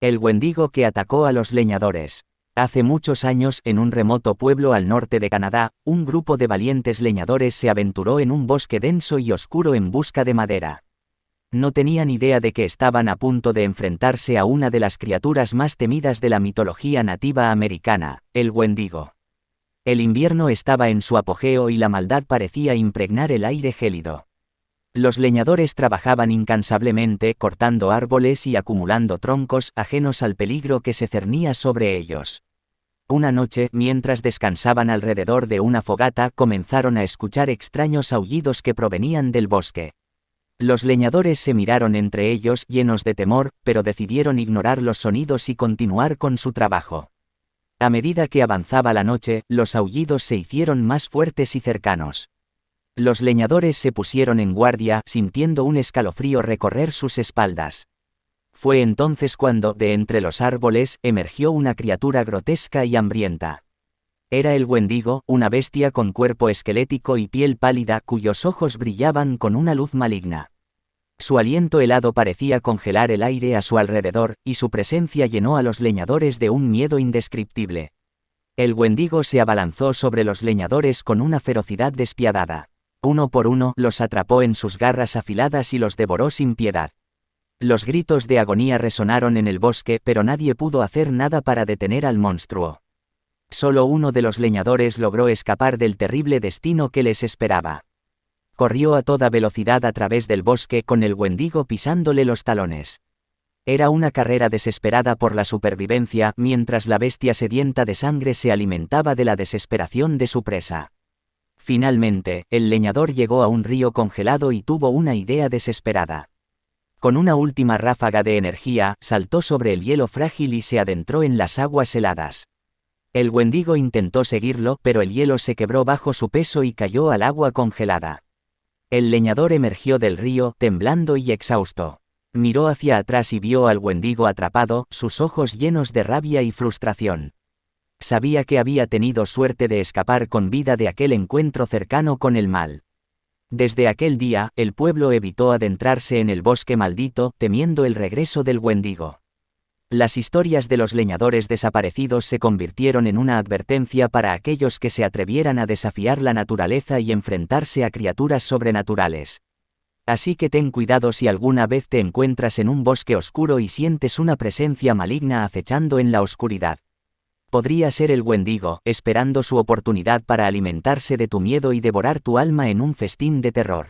El Wendigo que atacó a los leñadores. Hace muchos años, en un remoto pueblo al norte de Canadá, un grupo de valientes leñadores se aventuró en un bosque denso y oscuro en busca de madera. No tenían idea de que estaban a punto de enfrentarse a una de las criaturas más temidas de la mitología nativa americana, el Wendigo. El invierno estaba en su apogeo y la maldad parecía impregnar el aire gélido. Los leñadores trabajaban incansablemente cortando árboles y acumulando troncos ajenos al peligro que se cernía sobre ellos. Una noche, mientras descansaban alrededor de una fogata, comenzaron a escuchar extraños aullidos que provenían del bosque. Los leñadores se miraron entre ellos llenos de temor, pero decidieron ignorar los sonidos y continuar con su trabajo. A medida que avanzaba la noche, los aullidos se hicieron más fuertes y cercanos. Los leñadores se pusieron en guardia, sintiendo un escalofrío recorrer sus espaldas. Fue entonces cuando, de entre los árboles, emergió una criatura grotesca y hambrienta. Era el Wendigo, una bestia con cuerpo esquelético y piel pálida cuyos ojos brillaban con una luz maligna. Su aliento helado parecía congelar el aire a su alrededor, y su presencia llenó a los leñadores de un miedo indescriptible. El Wendigo se abalanzó sobre los leñadores con una ferocidad despiadada. Uno por uno, los atrapó en sus garras afiladas y los devoró sin piedad. Los gritos de agonía resonaron en el bosque, pero nadie pudo hacer nada para detener al monstruo. Solo uno de los leñadores logró escapar del terrible destino que les esperaba. Corrió a toda velocidad a través del bosque con el Wendigo pisándole los talones. Era una carrera desesperada por la supervivencia, mientras la bestia sedienta de sangre se alimentaba de la desesperación de su presa. Finalmente, el leñador llegó a un río congelado y tuvo una idea desesperada. Con una última ráfaga de energía, saltó sobre el hielo frágil y se adentró en las aguas heladas. El Wendigo intentó seguirlo, pero el hielo se quebró bajo su peso y cayó al agua congelada. El leñador emergió del río, temblando y exhausto. Miró hacia atrás y vio al Wendigo atrapado, sus ojos llenos de rabia y frustración. Sabía que había tenido suerte de escapar con vida de aquel encuentro cercano con el mal. Desde aquel día, el pueblo evitó adentrarse en el bosque maldito, temiendo el regreso del Wendigo. Las historias de los leñadores desaparecidos se convirtieron en una advertencia para aquellos que se atrevieran a desafiar la naturaleza y enfrentarse a criaturas sobrenaturales. Así que ten cuidado si alguna vez te encuentras en un bosque oscuro y sientes una presencia maligna acechando en la oscuridad. Podría ser el Wendigo, esperando su oportunidad para alimentarse de tu miedo y devorar tu alma en un festín de terror.